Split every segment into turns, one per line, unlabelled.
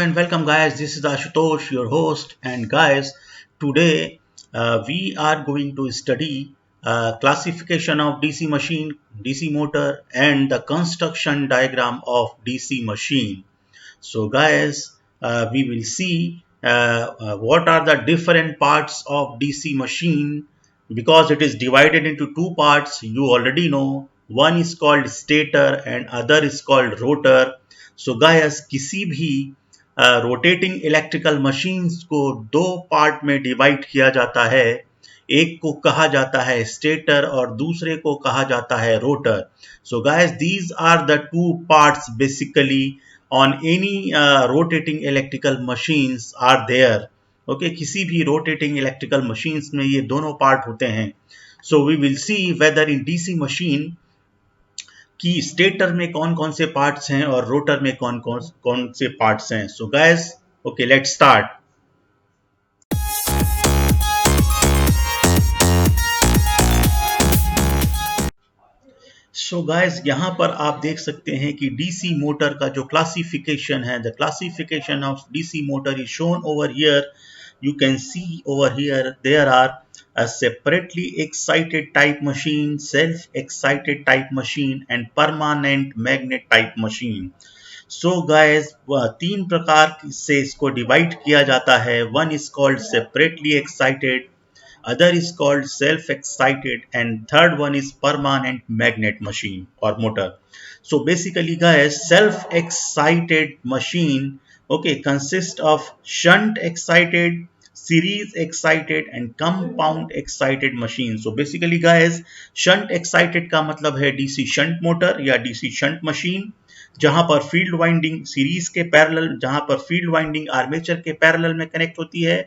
and welcome, guys. This is Ashutosh, your host. And, guys, today we are going to study classification of DC machine, DC motor, and the construction diagram of DC machine. So, guys, we will see what are the different parts of DC machine because it is divided into two parts. You already know one is called stator and other is called rotor. So, guys, किसी भी rotating electrical machines को दो part में divide किया जाता है. एक को कहा जाता है स्टेटर और दूसरे को कहा जाता है rotor. So guys, these are the two parts basically on any rotating electrical machines are there. Okay, किसी भी rotating electrical machines में ये दोनों पार्ट होते हैं. So we will see whether in DC machine कि स्टेटर में कौन कौन से पार्ट्स हैं और रोटर में कौन से पार्ट्स हैं. So guys, okay, let's start. So guys, यहाँ पर आप देख सकते हैं कि डीसी मोटर का जो क्लासिफिकेशन है, the classification of DC motor is shown over here. You can see over here there are a separately excited type machine, self-excited type machine and permanent magnet type machine. So guys, तीन प्रकार से इसको divide किया जाता है. One is called separately excited, other is called self-excited, and third one is permanent magnet machine or motor. So basically guys, self-excited machine, okay, consists of shunt excited, series excited and compound excited machine. So basically guys, shunt excited का मतलब है DC shunt motor या DC shunt machine, जहां पर field winding series के parallel, जहां पर field winding armature के पैरेलल में कनेक्ट होती है.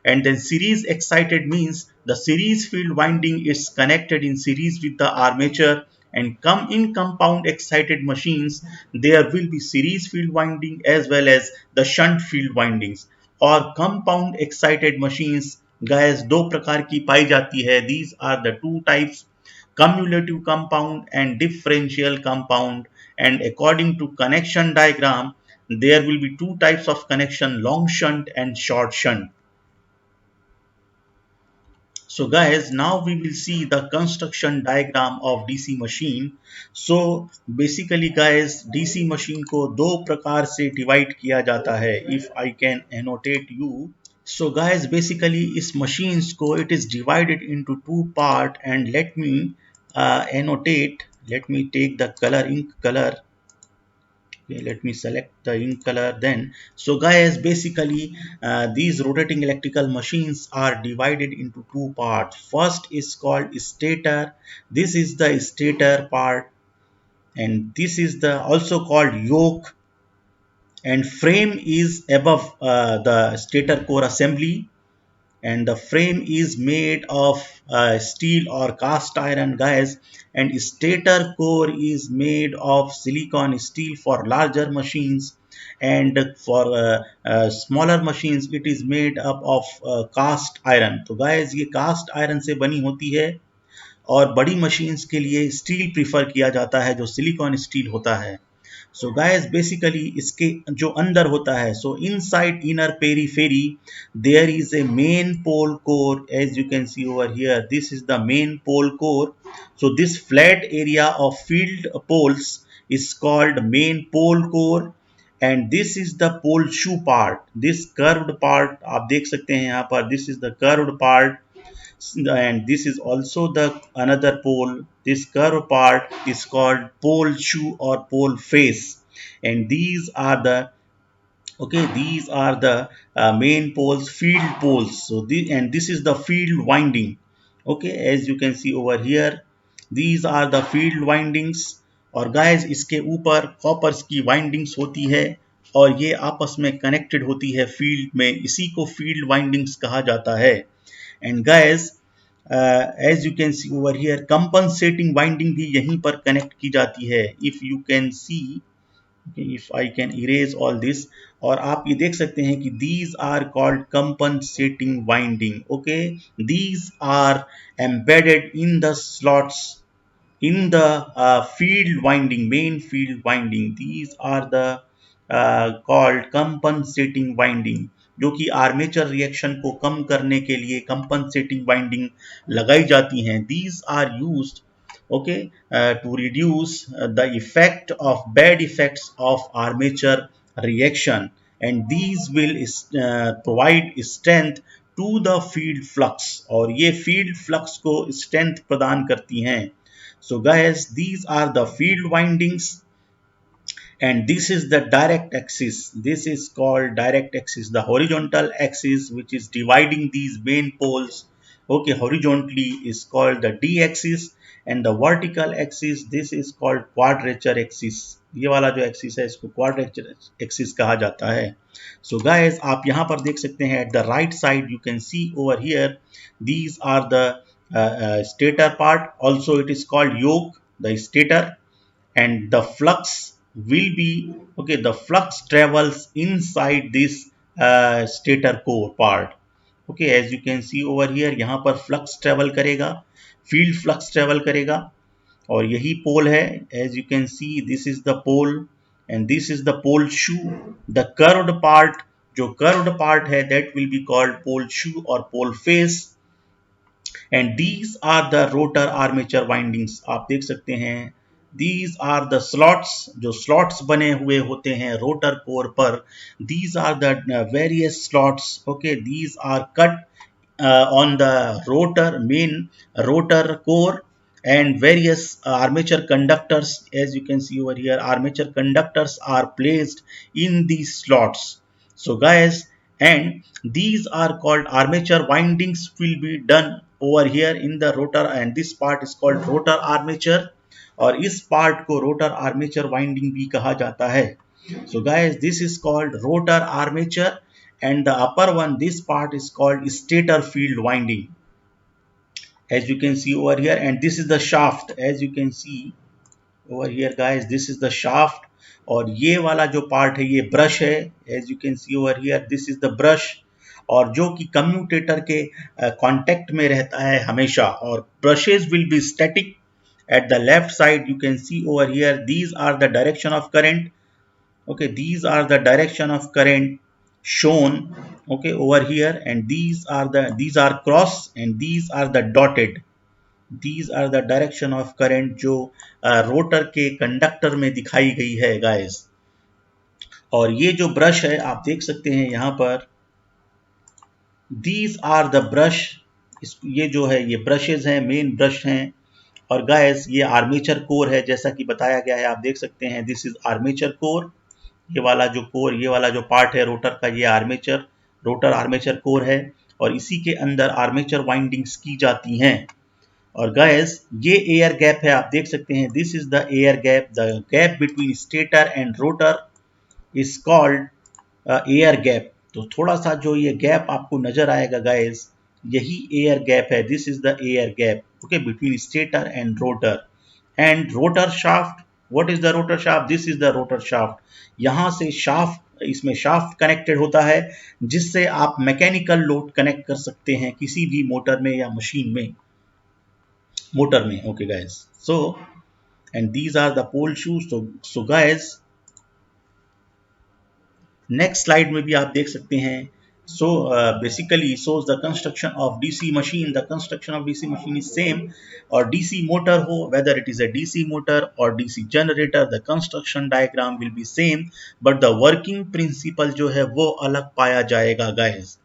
And then series excited means the series field winding is connected in series with the armature, and come in compound excited machines there will be series field winding as well as the shunt field windings. और compound excited machines guys दो प्रकार की पाई जाती है. These are the two types, cumulative compound and differential compound, and according to connection diagram there will be two types of connection, long shunt and short shunt. So guys, now we will see the construction diagram of DC machine. So basically guys, DC machine को दो प्रकार से divide किया जाता है. If I can annotate you. So guys, basically इस machines को it is divided into two part, and let me annotate. Let me take the color, ink color. Okay, let me select the ink color then. So guys, basically these rotating electrical machines are divided into two parts. First is called stator. This is the stator part, and this is the also called yoke, and frame is above the stator core assembly, and the frame is made of steel or cast iron guys, and stator core is made of silicon steel for larger machines, and for smaller machines it is made up of cast iron. तो guys, ये cast iron से बनी होती है और बड़ी machines के लिए स्टील प्रीफर किया जाता है जो सिलिकॉन स्टील होता है. So guys, basically इसके जो अंदर होता है, so inside inner periphery there is a main pole core, as you can see over here. This is the main pole core. So this flat area of field poles is called main pole core, and this is the pole shoe part. This curved part आप देख सकते हैं यहाँ पर, this is the curved part, and this is also the another pole. This curved part is called pole shoe or pole face, and these are the main poles, field poles. So this is the field winding. Okay, as you can see over here, these are the field windings. और guys, इसके ऊपर Cowper's की windings होती है और ये आपस में कनेक्टेड होती है फील्ड में. इसी को फील्ड वाइंडिंग्स कहा जाता है. And guys, as you can see over here, compensating winding भी यहीं पर कनेक्ट की जाती है. If you can see, if I can erase all this, और आप ये देख सकते हैं कि these are called compensating winding. Okay, these are embedded in the slots in the field winding, main field winding. These are the called compensating winding, जो कि armature reaction को कम करने के लिए कंपनसेटिंग वाइंडिंग लगाई जाती हैं. These are used okay to reduce the effect of bad effects of armature reaction, and these will provide strength to the field flux, और ये field flux को strength प्रदान करती हैं. So guys, these are the field windings, and this is the direct axis. This is called direct axis, the horizontal axis which is dividing these main poles, okay, horizontally, is called the d axis, and the vertical axis, this is called quadrature axis. ये वाला जो axis है इसको quadrature axis कहा जाता है. So guys, आप यहाँ पर देख सकते हैं at the right side you can see over here, these are the stator part, also it is called yoke, the stator, and the flux will be, okay, the flux travels inside this stator core part. Okay, as you can see over here, यहाँ पर flux travel करेगा, field flux travel करेगा, और यही पोल है. as you can see, this is the pole and this is the pole shoe. the curved part, जो curved part है, that will be called pole shoe or pole face, and these are the rotor armature windings. आप देख सकते हैं, these are the slots, जो slots बने हुए होते हैं rotor core पर. these are the various slots, okay, these are cut on the rotor, main rotor core, and various armature conductors. As you can see over here, armature conductors are placed in these slots. So guys, and these are called armature windings will be done over here in the rotor, and this part is called rotor armature, और इस part को rotor armature winding भी कहा जाता है. So guys, this is called rotor armature, and the upper one, this part is called stator field winding, as you can see over here, and this is the shaft. as you can see over here guys, this is the shaft, और ये वाला जो part है ये brush है. as you can see over here, this is the brush, और जो कि कम्यूटेटर के कांटेक्ट में रहता है हमेशा, और brushes will be static. at the left side you can see over here, these are the direction of current, okay, these are the direction of current shown, okay, over here, and these are cross, and these are the dotted. these are the direction of current जो rotor के conductor में दिखाई गई है guys. और ये जो brush है आप देख सकते हैं यहाँ पर, these are the brush, ये जो है ये ब्रशेज हैं, मेन ब्रश हैं. और गाइस, ये आर्मेचर कोर है जैसा कि बताया गया है, आप देख सकते हैं, दिस इज आर्मेचर कोर. ये वाला जो कोर, ये वाला जो पार्ट है रोटर का, ये रोटर आर्मेचर कोर है, और इसी के अंदर आर्मेचर वाइंडिंग्स की जाती हैं. और गाइस, ये एयर गैप है, आप देख सकते हैं, this is the air gap. The gap between stator and rotor is called air gap. तो थोड़ा सा जो ये गैप आपको नजर आएगा गाइस, यही एयर गैप है. This is the air gap, okay, between stator and rotor. and rotor shaft, what is the rotor shaft? this is the rotor shaft. यहाँ से shaft, इसमें shaft connected होता है, जिससे आप मैकेनिकल लोड कनेक्ट कर सकते हैं किसी भी मोटर में या मशीन में, मोटर में. okay guys, so and these are the pole shoes. so guys, next slide में भी आप देख सकते हैं. So basically shows the construction of DC machine. The construction of DC machine is same, or DC motor हो, whether it is a DC motor or DC generator, the construction diagram will be same, but the working principle जो है वो अलग पाया जाएगा guys.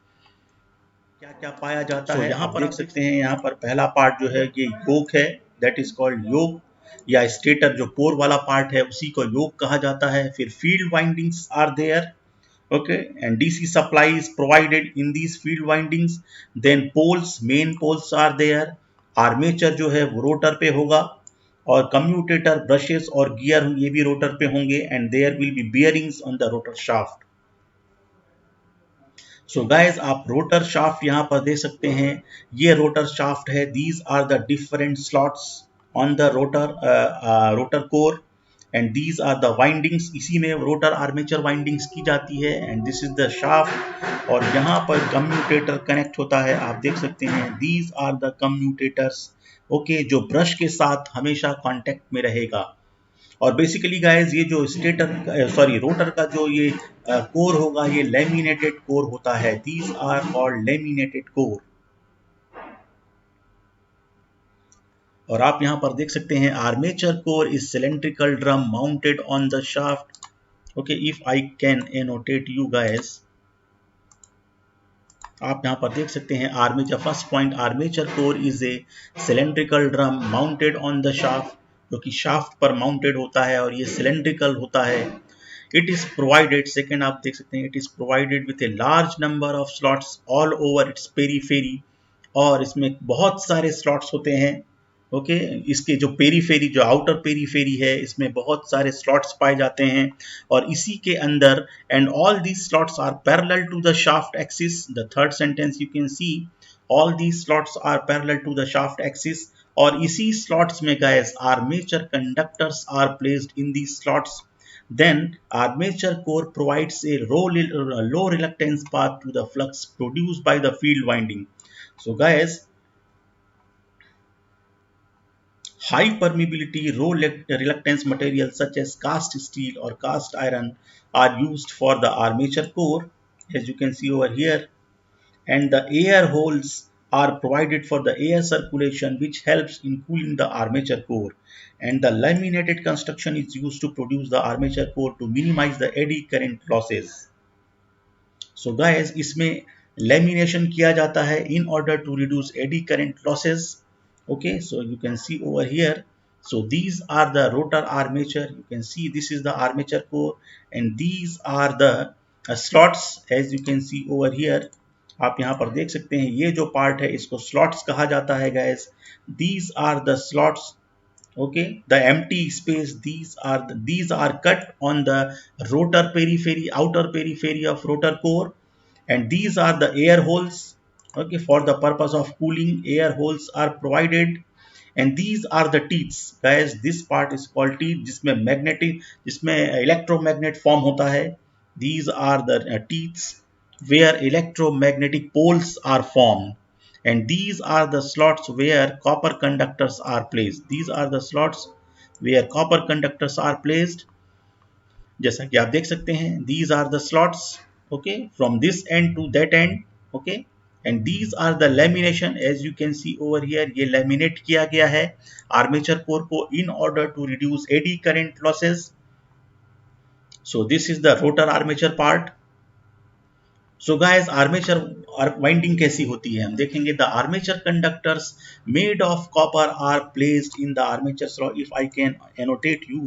क्या क्या पाया जाता है यहाँ पर देख सकते हैं. यहाँ पर पहला पार्ट जो है ये योक है, that is called yoke, या स्टेटर जो कोर वाला पार्ट है उसी को योक कहा जाता है. फिर field windings are there, okay, and DC supply is provided in these field windings. then poles, main poles are there. armature जो है वो रोटर पे होगा, और commutator, brushes और gear ये भी रोटर पे होंगे, and there will be bearings on the rotor shaft. so guys, आप रोटर शाफ्ट यहाँ पर देख सकते हैं, ये रोटर शाफ्ट है. these are the different slots on the rotor core, and these are the windings. इसी में रोटर आर्मेचर वाइंडिंग्स की जाती है, and this is the shaft, और यहाँ पर कम्यूटेटर कनेक्ट होता है, आप देख सकते हैं. these are the commutators, okay, जो ब्रश के साथ हमेशा कांटेक्ट में रहेगा. और बेसिकली गाइस ये जो स्टेटर सॉरी रोटर का जो ये कोर होगा ये लैमिनेटेड कोर होता है। These are called laminated core. और आप यहां पर देख सकते हैं armature core is cylindrical drum mounted on the shaft. Okay, if I can annotate you guys, आप यहां पर देख सकते हैं armature first point, armature core is a cylindrical drum mounted on the shaft, जो कि शाफ्ट पर माउंटेड होता है और ये सिलेंड्रिकल होता है। इट इज प्रोवाइडेड, सेकेंड आप देख सकते हैं, it is provided with a large number of slots all over it's periphery, और इसमें बहुत सारे स्लॉट्स होते हैं। ओके, इसके जो पेरीफेरी, जो आउटर पेरीफेरी है, इसमें बहुत सारे स्लॉट्स पाए जाते हैं और इसी के अंदर, and all these slots are parallel to the shaft axis. The third sentence you can see all these slots are parallel to the shaft axis, और इसी स्लॉट्स में guys armature conductors are placed in these slots. Then armature core provides a low reluctance path to the flux produced by the field winding. So guys, high permeability, low reluctance materials such as cast steel or cast iron are used for the armature core, as you can see over here, and the air holes are provided for the air circulation, which helps in cooling the armature core, and the laminated construction is used to produce the armature core to minimize the eddy current losses. So guys, इसमें lamination किया जाता है in order to reduce eddy current losses. Okay, so you can see over here, so these are the rotor armature, you can see this is the armature core, and these are the slots, as you can see over here. आप यहाँ पर देख सकते हैं ये जो part है इसको स्लॉट्स कहा जाता है guys. These are the slots, okay, the empty space, these are cut on the rotor periphery, outer periphery of rotor core, and these are the air holes. Okay, for the purpose of cooling, air holes are provided, and these are the teeths guys, this part is called teeth, जिसमें electromagnet form होता है। These are the teeths where electromagnetic poles are formed, and these are the slots where copper conductors are placed. These are the slots where copper conductors are placed, जैसा कि आप देख सकते हैं, these are the slots, okay, from this end to that end, okay, and these are the lamination, as you can see over here, ये laminate किया गया है armature core को in order to reduce eddy current losses. So this is the rotor armature part. So guys, armature winding कैसी होती है हम देखेंगे। The armature conductors made of copper are placed in the armature slot. If I can annotate you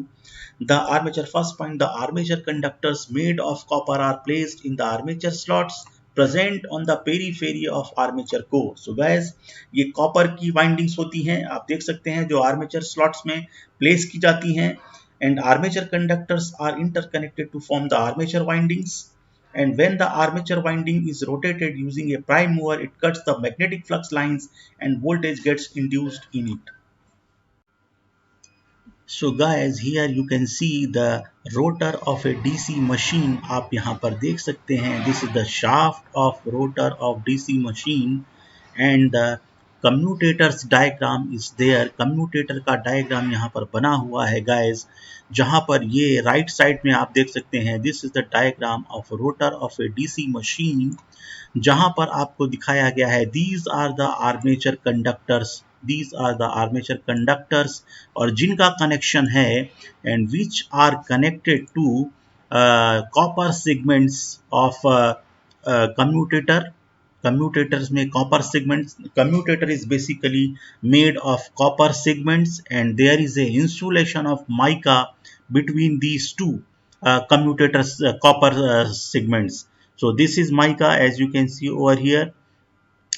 the armature, first point, the armature conductors made of copper are placed in the armature slots present on the periphery of armature core. So guys, ये copper की windings होती हैं, आप देख सकते हैं, जो armature slots में प्लेस की जाती हैं, and armature conductors are interconnected to form the armature windings. And when the armature winding is rotated using a prime mover, it cuts the magnetic flux lines and voltage gets induced in it. So guys, here you can see the rotor of a DC machine. आप यहाँ पर देख सकते हैं, this is the shaft of rotor of DC machine, and the commutators diagram is there. Commutator का diagram यहाँ पर बना हुआ है गाइस, जहाँ पर ये राइट साइड में आप देख सकते हैं, this is the diagram of rotor of a DC machine, जहाँ पर आपको दिखाया गया है these are the armature conductors, these are the armature conductors, और जिनका कनेक्शन है and which are connected to copper segments of commutator. Commutators में copper segments, commutator is basically made of copper segments, and there is a insulation of mica between these two commutators copper segments. So this is mica, as you can see over here,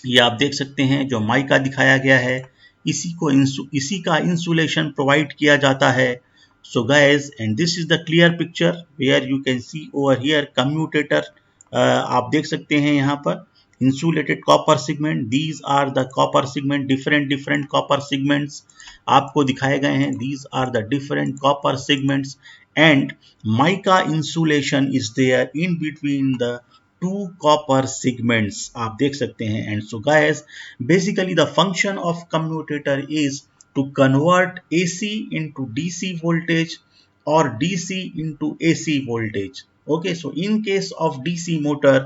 ये आप देख सकते हैं जो mica दिखाया गया है, इसी का इंसुलेशन प्रोवाइड किया जाता है। So guys, and this is the clear picture where you can see over here commutator, आप देख सकते हैं यहाँ पर insulated copper segment, these are the copper segment, different copper segments आपको दिखाए गए हैं, these are the different copper segments, and mica insulation is there in between the two copper segments, आप देख सकते हैं। And so guys, basically the function of commutator is to convert AC into DC voltage or DC into AC voltage. Okay, so in case of DC motor,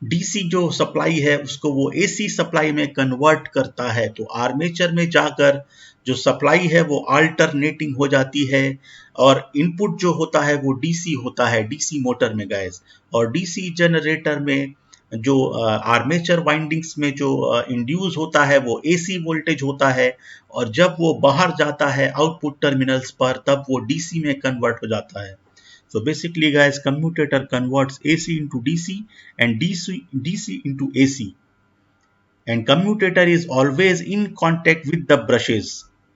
DC जो supply है उसको वो AC supply में convert करता है, तो armature में जाकर जो सप्लाई है वो अल्टरनेटिंग हो जाती है और इनपुट जो होता है वो डीसी होता है डीसी मोटर में गाइस। और डीसी जनरेटर में जो आर्मेचर वाइंडिंग्स में जो इंड्यूस होता है वो एसी वोल्टेज होता है, और जब वो बाहर जाता है आउटपुट टर्मिनल्स पर तब वो डीसी में कन्वर्ट हो जाता है। So basically guys, commutator converts AC into DC and DC into AC, and commutator is always in contact with the brushes.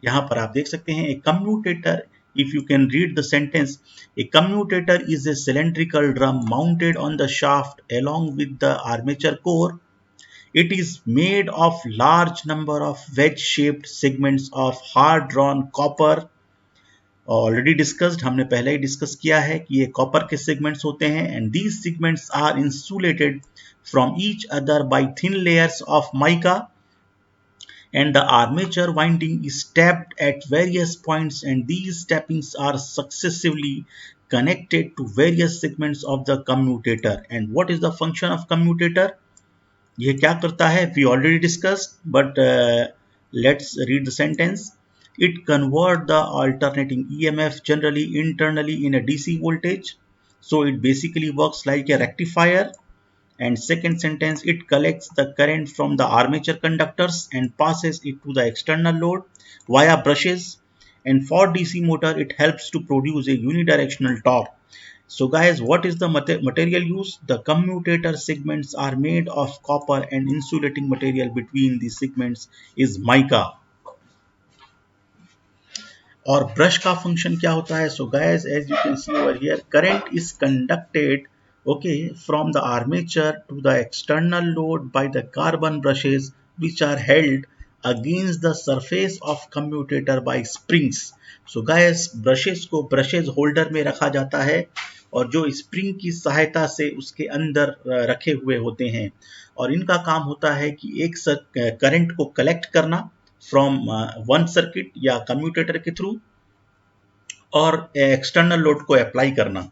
यहाँ पर आप देख सकते हैं a commutator, if you can read the sentence, a commutator is a cylindrical drum mounted on the shaft along with the armature core. It is made of large number of wedge shaped segments of hard drawn copper. Already discussed, हमने पहले ही discuss किया है कि ये copper के segments होते हैं, and these segments are insulated from each other by thin layers of mica, and the armature winding is tapped at various points, and these tappings are successively connected to various segments of the commutator. And what is the function of commutator? ये क्या करता है? We already discussed, but let's read the sentence. It converts the alternating EMF generally internally in a DC voltage. So it basically works like a rectifier. And second sentence, it collects the current from the armature conductors and passes it to the external load via brushes. And for DC motor, it helps to produce a unidirectional torque. So guys, what is the material use? The commutator segments are made of copper, and insulating material between the segments is mica. और brush का function क्या होता है? So guys, as you can see over here, current is conducted from the armature to the external load by the carbon brushes, which are held against the surface of commutator by springs. So guys, brushes को brushes holder में रखा जाता है और जो spring की सहायता से उसके अंदर रखे हुए होते हैं, और इनका काम होता है कि एक करंट को कलेक्ट करना फ्रॉम वन सर्किट या कम्यूटेटर के थ्रू और एक्सटर्नल लोड को अप्लाई करना।